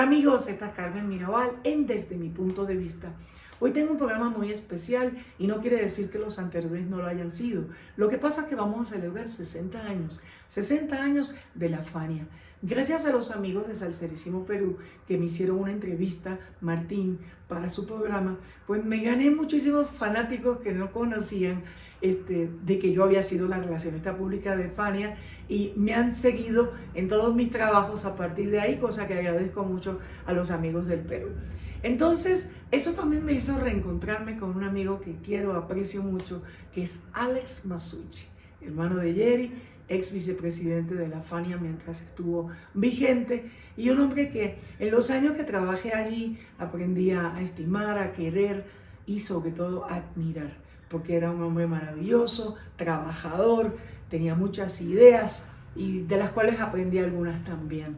amigos, esta es Carmen Mirabal en Desde Mi Punto de Vista. Hoy tengo un programa muy especial y no quiere decir que los anteriores no lo hayan sido. Lo que pasa es que vamos a celebrar 60 años de la Fania. Gracias a los amigos de Salserísimo Perú que me hicieron una entrevista, Martín, para su programa, pues me gané muchísimos fanáticos que no conocían de que yo había sido la relacionista pública de Fania y me han seguido en todos mis trabajos a partir de ahí, cosa que agradezco mucho a los amigos del Perú. Entonces, eso también me hizo reencontrarme con un amigo que quiero, aprecio mucho, que es Alex Masucci, hermano de Jerry, ex vicepresidente de la Fania mientras estuvo vigente, y un hombre que en los años que trabajé allí aprendí a estimar, a querer y sobre todo a admirar, porque era un hombre maravilloso, trabajador, tenía muchas ideas y de las cuales aprendí algunas también.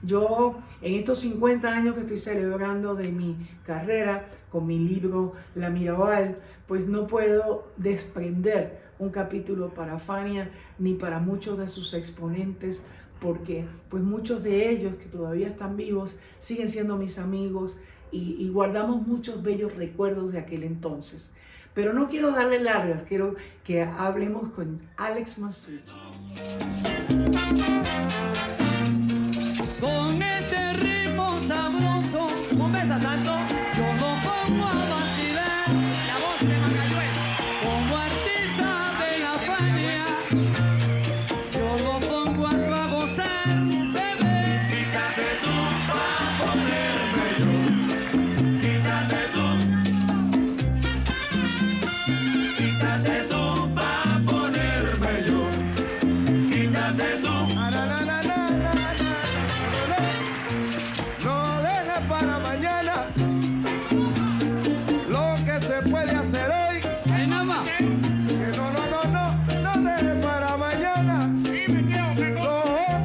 Yo, en estos 50 años que estoy celebrando de mi carrera con mi libro La Mirabal, pues no puedo desprender un capítulo para Fania ni para muchos de sus exponentes, porque pues muchos de ellos que todavía están vivos siguen siendo mis amigos y guardamos muchos bellos recuerdos de aquel entonces. Pero no quiero darle largas, quiero que hablemos con Alex Masucci. Con este ritmo sabroso, un beso tanto, yo lo pongo a vacilar. La voz de Magayuel. Como artista de la Fania, yo lo pongo a gozar, bebé. Quítate tú pa' ponerme yo. Quítate tú. Quítate tú pa' ponerme yo. Quítate tú. Para mañana lo que se puede hacer hoy. Ay, nada más. Que no deje para mañana lo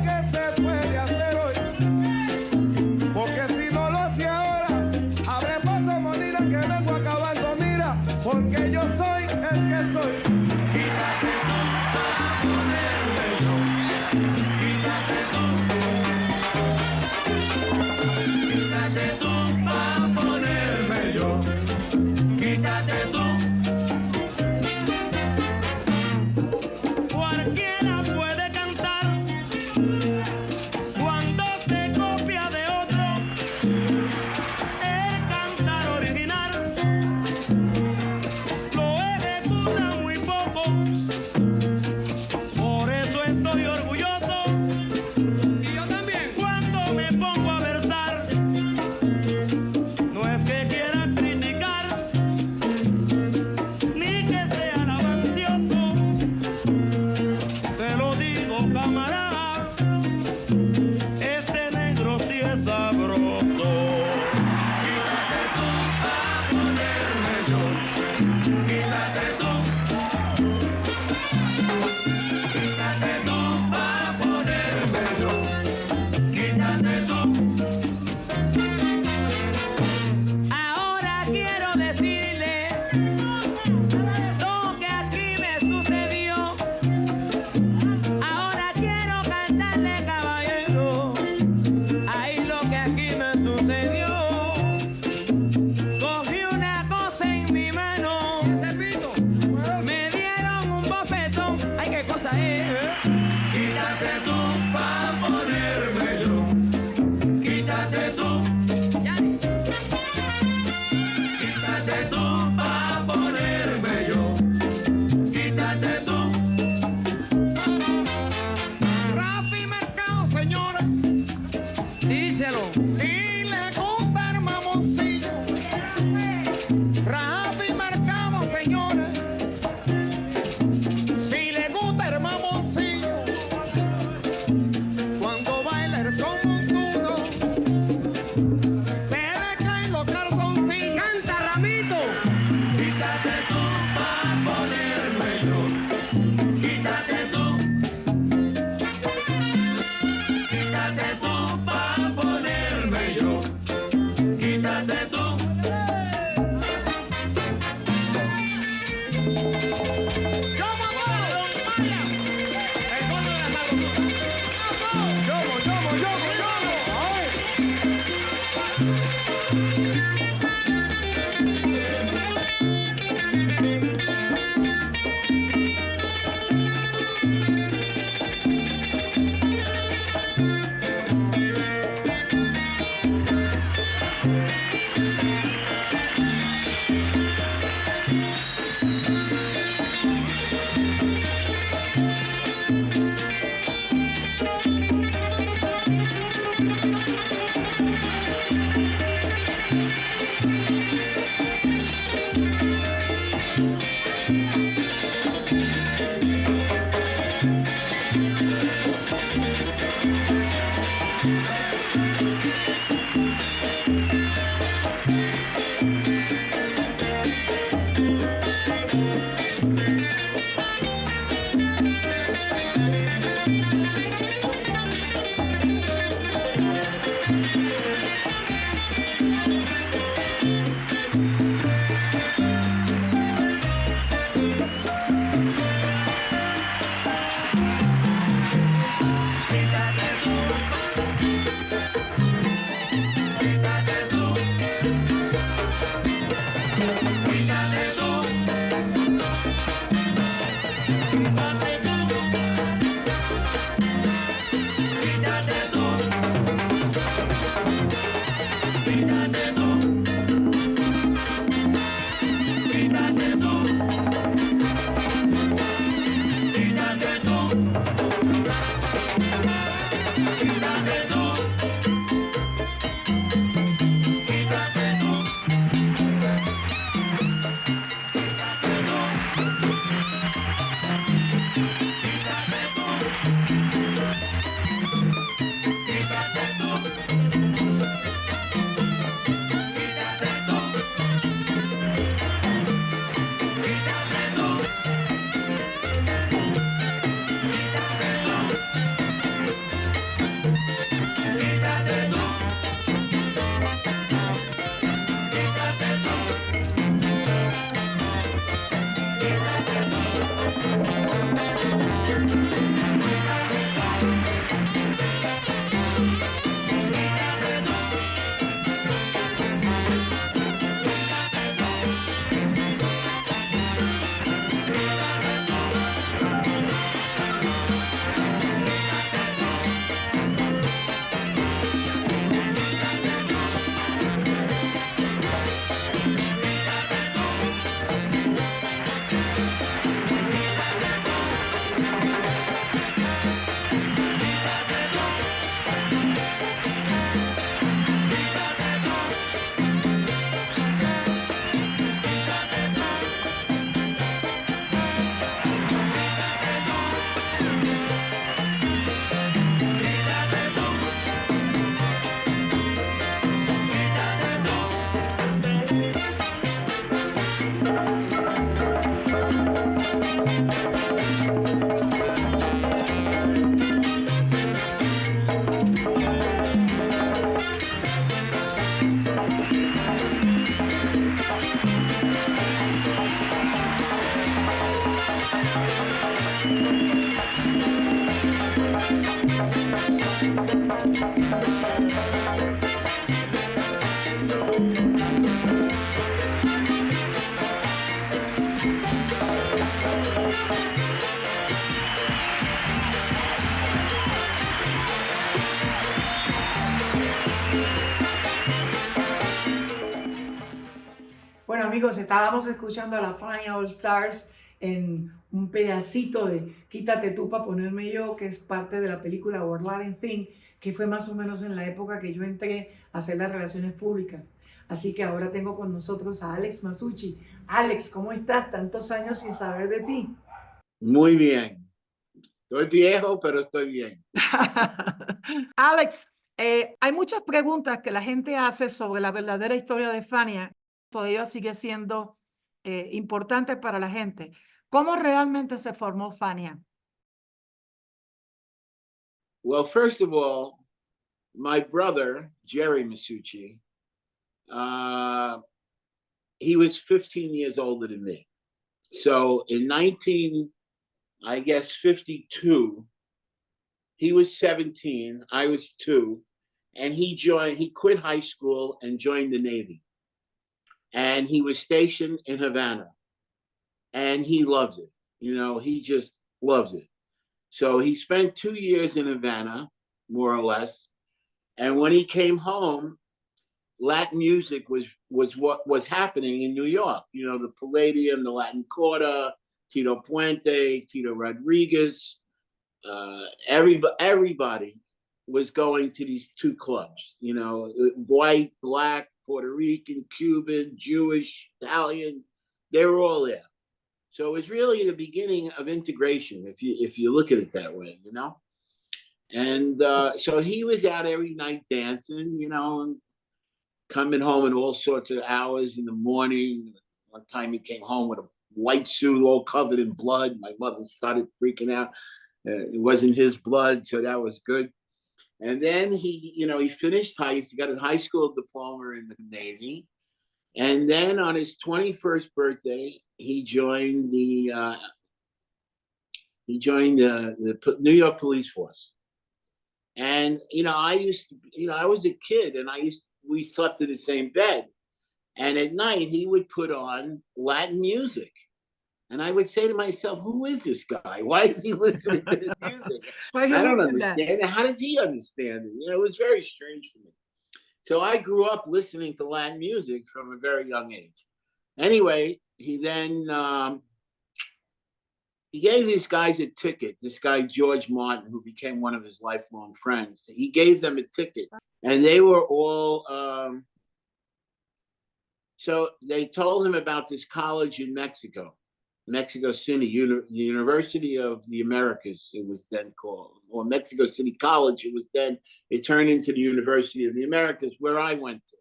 que se puede hacer hoy. Porque si no lo hace ahora, habré paso monira que vengo acabando, mira, porque yo soy el que soy. Quítate tú pa' ponerme yo. Quítate tú. Quítate tú pa' ponerme yo. Quítate tú. Cualquiera puede cantar cuando se copia de otro. El cantar original lo ejecuta muy poco. Por eso estoy orgulloso. Y yo también. Cuando me pongo a versar. No es que quiera criticar, ni que sea lavancioso. Te lo digo, camarada, este negro sí es sabroso. Quítate tú pa' ponerme yo. Quítate tú. Quítate tú pa' ponerme yo. Quítate tú. Ahora quiero decirle lo que aquí me sucedió. Ahora quiero cantarle, caballero, ahí lo que aquí me sucedió. Cogí una cosa en mi mano, me dieron un bofetón. Ay, qué cosa es. Quítate tú pa' ponerme yo. Quítate tú. Quítate tú pa' ponerme yo. Quítate tú. Rafi Mercado, señora, Díselo. si le gusta el mamoncillo. Rafi Mercado, señora, si le gusta el mamoncillo. Bueno, amigos, estábamos escuchando a la Fania All Stars en un pedacito de Quítate tú pa' ponerme yo, que es parte de la película World Thing, que fue más o menos en la época que yo entré a hacer las relaciones públicas. Así que ahora tengo con nosotros a Alex Masucci. Alex, ¿cómo estás? Tantos años sin saber de ti. Muy bien. Estoy viejo, pero estoy bien. Alex, hay muchas preguntas que la gente hace sobre la verdadera historia de Fania. Todavía sigue siendo importante para la gente. ¿Cómo realmente se formó Fania? Well, first of all, my brother, Jerry Masucci, he was 15 years older than me. So in 52, he was 17, I was 2, and he quit high school and joined the Navy. And he was stationed in Havana, and he loves it. You know, he just loves it. So he spent 2 years in Havana, more or less. And when he came home, Latin music was what was happening in New York. You know, the Palladium, the Latin Quarter, Tito Puente, Tito Rodriguez. Everybody was going to these two clubs. You know, white, black, Puerto Rican, Cuban, Jewish, Italian. They were all there. So it was really the beginning of integration, if you look at it that way, you know. And so he was out every night dancing, you know, and coming home at all sorts of hours in the morning. One time he came home with a white suit all covered in blood. My mother started freaking out. It wasn't his blood, so that was good. And then he finished he got his high school diploma in the Navy. And then on his 21st birthday, he joined the New York Police Force. And I was a kid, and we slept in the same bed. And at night he would put on Latin music, And I would say to myself, who is this guy? Why is he listening to this music? Why you I don't listen that? understand it. How does he understand it? You know, it was very strange for me. So I grew up listening to Latin music from a very young age. Anyway, he then he gave these guys a ticket. This guy George Martin, who became one of his lifelong friends, he gave them a ticket, and they were all. So they told him about this college in Mexico City, the University of the Americas, it was then called, or Mexico City College. It was then, it turned into the University of the Americas, where I went to.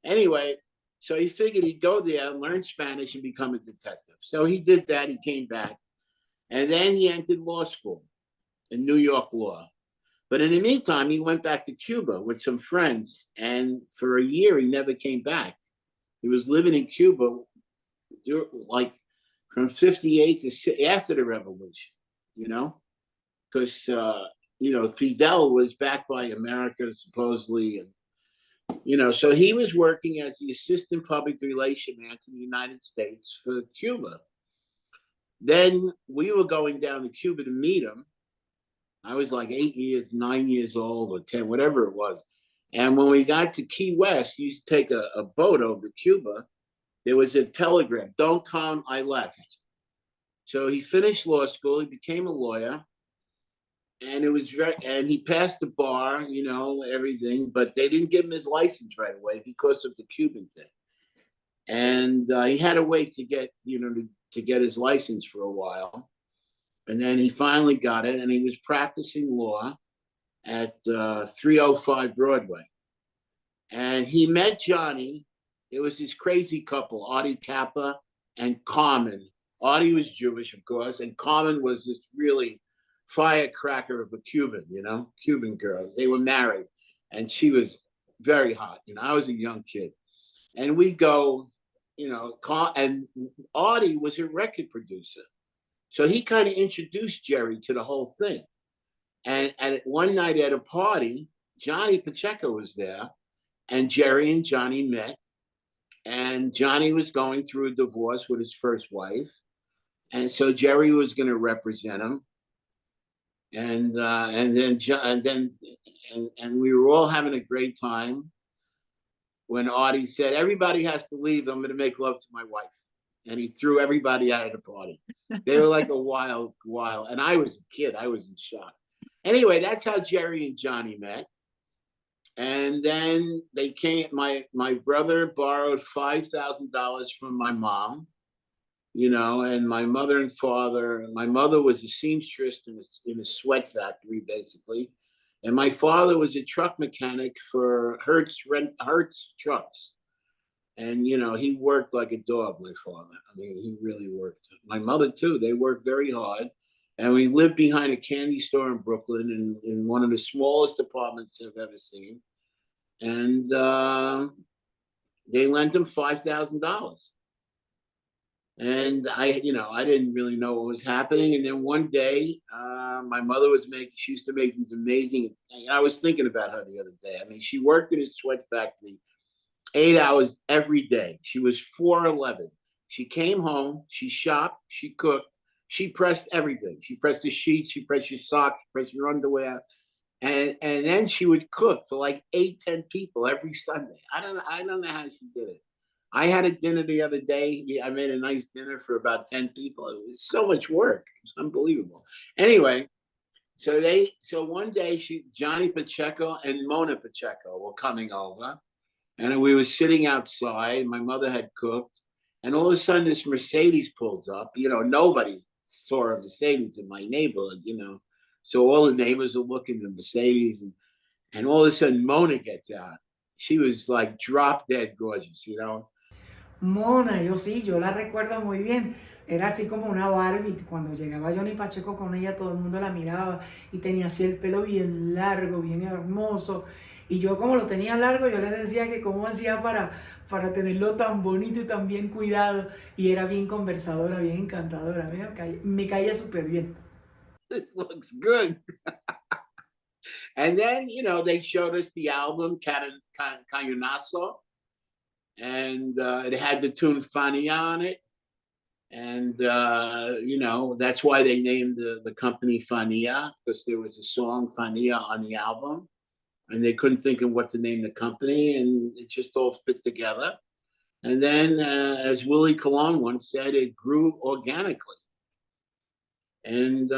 Anyway, so he figured he'd go there and learn Spanish and become a detective. So he did that. He came back, and then he entered law school in New York law. But in the meantime, he went back to Cuba with some friends, and for a year, he never came back. He was living in Cuba, like from 58 to after the revolution, you know, because, you know, Fidel was backed by America, supposedly. And, you know, so he was working as the assistant public relation man to the United States for Cuba. Then we were going down to Cuba to meet him. I was like 9 years old, or 10, whatever it was. And when we got to Key West, you used to take a boat over to Cuba. There was a telegram, don't come, I left. So he finished law school, he became a lawyer, and and he passed the bar, you know, everything, but they didn't give him his license right away because of the Cuban thing. And he had to wait to get, you know, to get his license for a while. And then he finally got it, and he was practicing law at 305 Broadway. And he met Johnny. It was this crazy couple, Artie Kappa and Carmen. Artie was Jewish, of course, and Carmen was this really firecracker of a Cuban, you know, Cuban girl. They were married, and she was very hot. You know, I was a young kid. And we go, you know, and Artie was a record producer. So he kind of introduced Jerry to the whole thing. And one night at a party, Johnny Pacheco was there, and Jerry and Johnny met. And Johnny was going through a divorce with his first wife. And so Jerry was going to represent him. And then we were all having a great time when Artie said, everybody has to leave. I'm going to make love to my wife. And he threw everybody out of the party. They were like a wild. And I was a kid. I was in shock. Anyway, that's how Jerry and Johnny met. And then they came, my brother borrowed $5,000 from my mom, you know, and my mother and father, my mother was a seamstress in a sweat factory, basically. And my father was a truck mechanic for Hertz trucks. And, you know, he worked like a dog, my father. I mean, he really worked. My mother, too, they worked very hard. And we lived behind a candy store in Brooklyn in one of the smallest apartments I've ever seen. And they lent him $5,000. And I didn't really know what was happening. And then one day, my mother she used to make these amazing, I was thinking about her the other day. I mean, she worked in a sweat factory 8 hours every day. She was 4'11". She came home, she shopped, she cooked, she pressed everything. She pressed the sheets, she pressed your socks, she pressed your underwear. And then she would cook for like 8-10 people every Sunday. I don't know how she did it. I had a dinner the other day. I made a nice dinner for about 10 people. It was so much work. It's unbelievable. Anyway, so one day Johnny Pacheco and Mona Pacheco were coming over, and we were sitting outside. My mother had cooked, and all of a sudden this Mercedes pulls up. You know, nobody saw a Mercedes in my neighborhood, you know. So all the neighbors are looking at the Mercedes, and all of a sudden Mona gets out. She was like drop dead gorgeous, you know. Mona, yo la recuerdo muy bien. Era así como una Barbie. Cuando llegaba Johnny Pacheco con ella, todo el mundo la miraba y tenía así el pelo bien largo, bien hermoso. Y yo, como lo tenía largo, yo les decía que cómo hacía para tenerlo tan bonito y tan bien cuidado. Y era bien conversadora, bien encantadora. Me caía súper bien. This looks good. And then, you know, they showed us the album, Cañonazo. And it had the tune Fania on it. And, you know, that's why they named the company Fania, because there was a song Fania on the album. And they couldn't think of what to name the company, and it just all fit together. And then, as Willie Colon once said, it grew organically. And,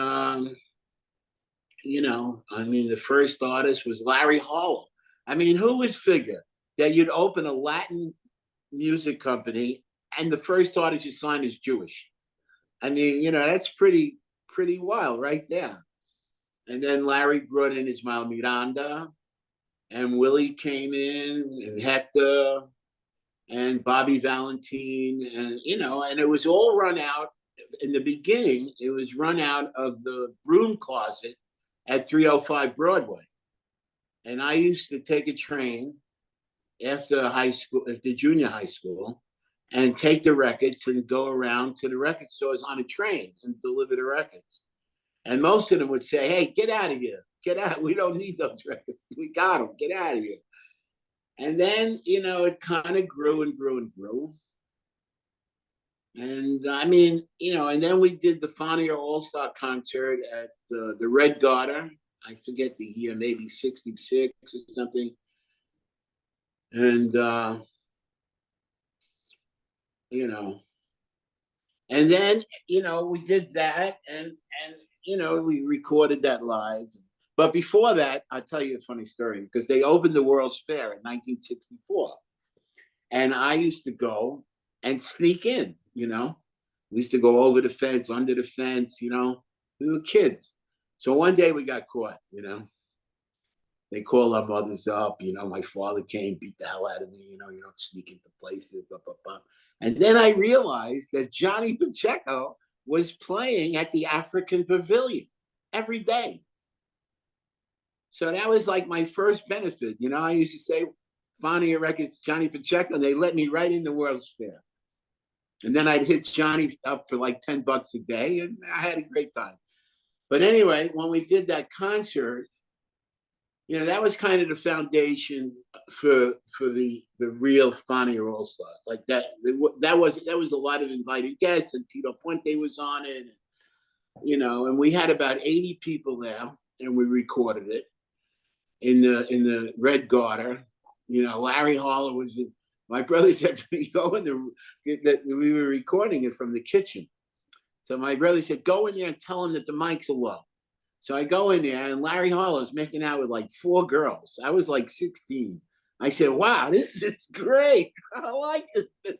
you know, I mean, the first artist was Larry Harlow. I mean, who would figure that you'd open a Latin music company and the first artist you sign is Jewish? I mean, you know, that's pretty wild right there. And then Larry brought in Ismael Miranda, and Willie came in, and Hector, and Bobby Valentine, and you know, and it was all run out. In the beginning, it was run out of the broom closet at 305 Broadway. And I used to take a train after high school, after junior high school, and take the records and go around to the record stores on a train and deliver the records. And most of them would say, "Hey, get out of here. Get out. We don't need those records. We got them. Get out of here." And then, you know, it kind of grew and grew and grew. And I mean, you know, and then we did the Fania All-Star concert at the Red Garter. I forget the year, maybe 66 or something. And, you know, and then, you know, we did that and, you know, we recorded that live. But before that, I'll tell you a funny story, because they opened the World's Fair in 1964. And I used to go and sneak in, you know. We used to go over the fence, under the fence, you know. We were kids. So one day we got caught, you know. They called our mothers up, you know. My father came, beat the hell out of me, you know. You don't sneak into places, blah, blah, blah. And then I realized that Johnny Pacheco was playing at the African Pavilion every day. So that was like my first benefit. You know, I used to say, Fania Records, Johnny Pacheco, and they let me right in the World's Fair. And then I'd hit Johnny up for like $10 a day, and I had a great time. But anyway, when we did that concert, you know, that was kind of the foundation for the real Fania All Stars. Like that was a lot of invited guests, and Tito Puente was on it, you know, and we had about 80 people there, and we recorded it in the Red Garter. You know, Larry Harlow was my brother said to me, go in that we were recording it from the kitchen. So my brother said, go in there and tell him that the mics are low. So I go in there, and Larry Harlow's making out with like 4 girls. I was like 16. I said, wow, this is great. I like it.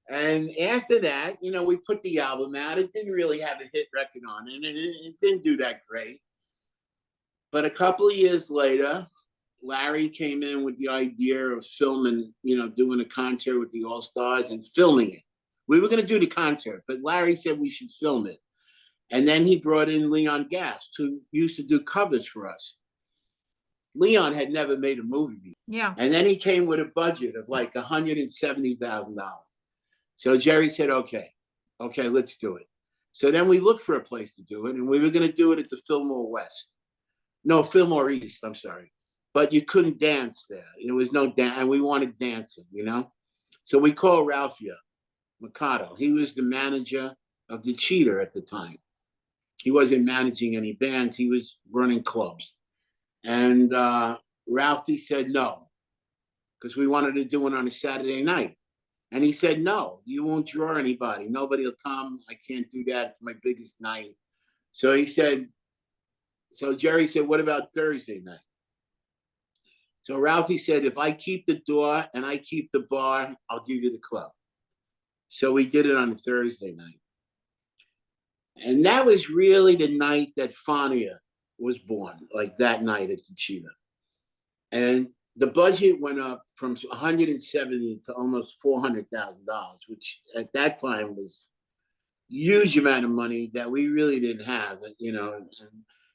And after that, you know, we put the album out. It didn't really have a hit record on it, and it didn't do that great. But a couple of years later, Larry came in with the idea of filming, you know, doing a concert with the All-Stars and filming it. We were going to do the concert, but Larry said we should film it. And then he brought in Leon Gast, who used to do covers for us. Leon had never made a movie before. Yeah. And then he came with a budget of like $170,000. So Jerry said, okay, let's do it. So then we looked for a place to do it, and we were going to do it at the Fillmore West. No, Fillmore East, I'm sorry. But you couldn't dance there. There was no dance, and we wanted dancing, you know? So we called Ralphia Mercado. He was the manager of the Cheater at the time. He wasn't managing any bands. He was running clubs. And Ralphie said no, because we wanted to do it on a Saturday night. And he said, no, you won't draw anybody. Nobody will come. I can't do that. It's my biggest night. So Jerry said, what about Thursday night? So Ralphie said, if I keep the door and I keep the bar, I'll give you the club. So we did it on a Thursday night. And that was really the night that Fania was born, like that night at the Cheetah. And the budget went up from $170,000 to almost $400,000, which at that time was a huge amount of money that we really didn't have, you know.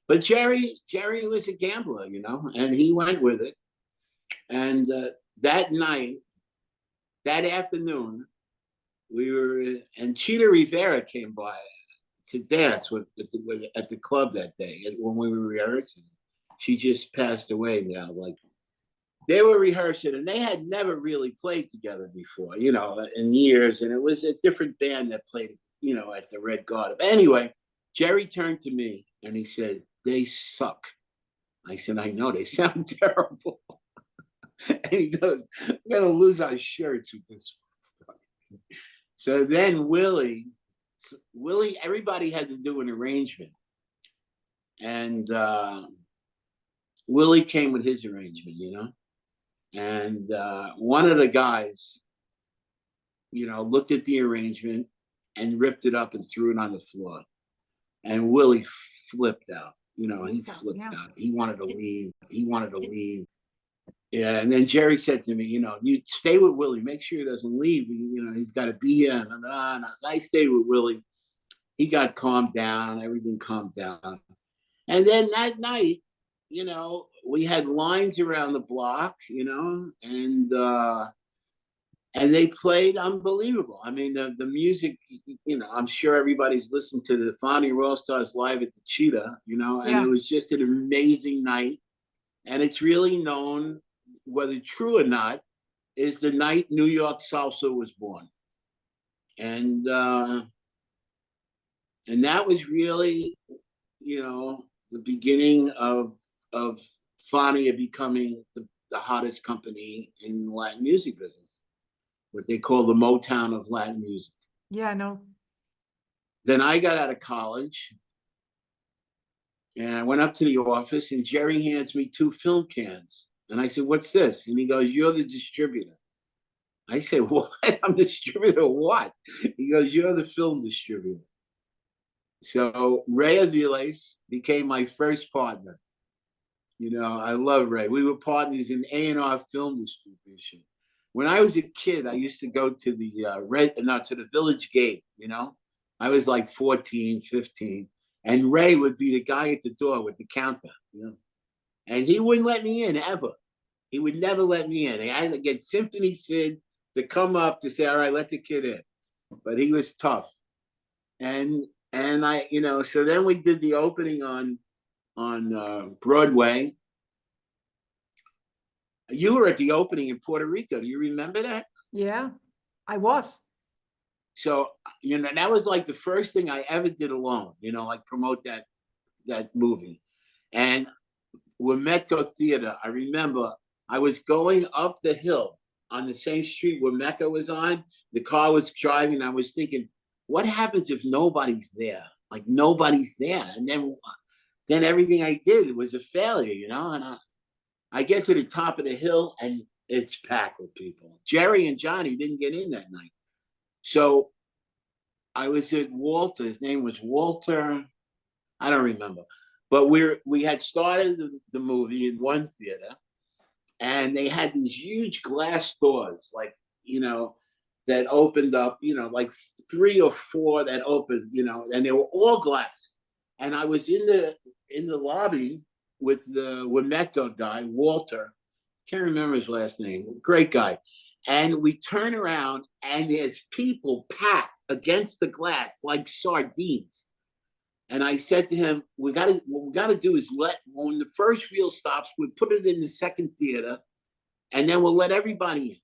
But Jerry was a gambler, you know, and he went with it. And that night, that afternoon, and Cheetah Rivera came by to dance at the club that day when we were rehearsing. She just passed away now, like they were rehearsing, and they had never really played together before, you know, in years. And it was a different band that played, you know, at the Red Garter. But anyway, Jerry turned to me and he said, "They suck." I said, "I know, they sound terrible." And he goes, "We're gonna lose our shirts with this." So then Willie, everybody had to do an arrangement. And Willie came with his arrangement, you know. And one of the guys, you know, looked at the arrangement and ripped it up and threw it on the floor. And Willie flipped out. You know, he flipped out. He wanted to leave. Yeah, and then Jerry said to me, you know, "You stay with Willie. Make sure he doesn't leave. You know, he's got to be here." And I stayed with Willie. He got calmed down. Everything calmed down. And then that night, you know, we had lines around the block, you know, and they played unbelievable. I mean, the music, you know, I'm sure everybody's listened to the Fonnie Roll Stars live at the Cheetah, you know, and it was just an amazing night. And it's really known, whether true or not, is the night New York salsa was born. And that was really, you know, the beginning of Fania becoming the hottest company in the Latin music business, what they call the Motown of Latin music. Yeah, I know. Then I got out of college and I went up to the office and Jerry hands me 2 film cans. And I said, "What's this?" And he goes, "You're the distributor." I said, "What? I'm distributor of what?" He goes, "You're the film distributor." So Ray Aviles became my first partner. You know, I love Ray. We were partners in A&R film distribution. When I was a kid, I used to go to the to the Village Gate, you know. I was like 14, 15. And Ray would be the guy at the door with the counter, you know. And he wouldn't let me in ever. He would never let me in. I had to get Symphony Sid to come up to say, "All right, let the kid in." But he was tough. And I, you know, so then we did the opening on Broadway. You were at the opening in Puerto Rico. Do you remember that? Yeah, I was. So, you know, that was like the first thing I ever did alone, you know, like promote that movie. And Wometco Theater, I remember I was going up the hill on the same street where Mecca was on. The car was driving. I was thinking, what happens if nobody's there? Like nobody's there. And then everything I did was a failure, you know? And I get to the top of the hill and it's packed with people. Jerry and Johnny didn't get in that night. So I was at Walter. His name was Walter. I don't remember. But we had started the movie in one theater, and they had these huge glass doors, like, you know, that opened up, you know, like 3 or 4 that opened, you know, and they were all glass. And I was in the lobby with the Wometco guy, Walter. Can't remember his last name. Great guy. And we turn around and there's people packed against the glass like sardines. And I said to him, what we gotta do is when the first reel stops, we put it in the second theater and then we'll let everybody in.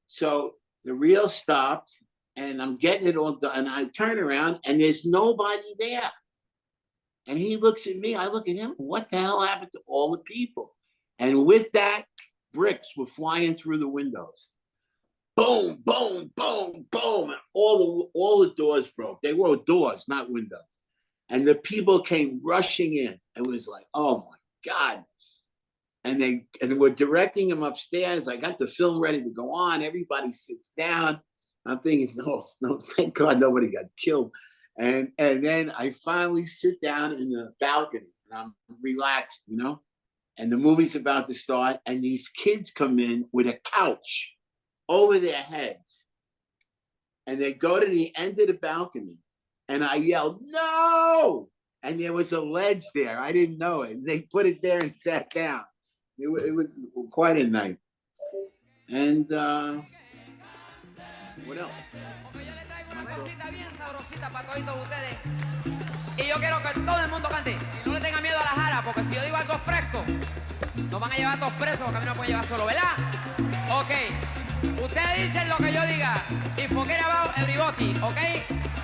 So the reel stopped and I'm getting it all done. And I turn around and there's nobody there. And he looks at me, I look at him, what the hell happened to all the people? And with that, bricks were flying through the windows. Boom, boom, boom, boom. And all the doors broke. They were doors, not windows. And the people came rushing in. It was like, oh my God. And we're directing him upstairs. I got the film ready to go on. Everybody sits down. I'm thinking, no, thank God nobody got killed. And then I finally sit down in the balcony and I'm relaxed, you know, and the movie's about to start. And these kids come in with a couch over their heads. And they go to the end of the balcony. And I yelled, "No!" And there was a ledge there. I didn't know it. They put it there and sat down. It was quite a night. And what else? Porque yo le traigo una cosita bien sabrosita para todos ustedes. Y yo quiero que todo el mundo cante. Y no le tenga miedo a la jara, porque si yo digo algo fresco, no Nos van a llevar todos presos porque a mí no me pueden llevar solo, ¿verdad? Ok. Ustedes dicen lo que yo diga. Y forget about everybody, ¿ok?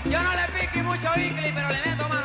Yo no le pique mucho English, pero le meto más.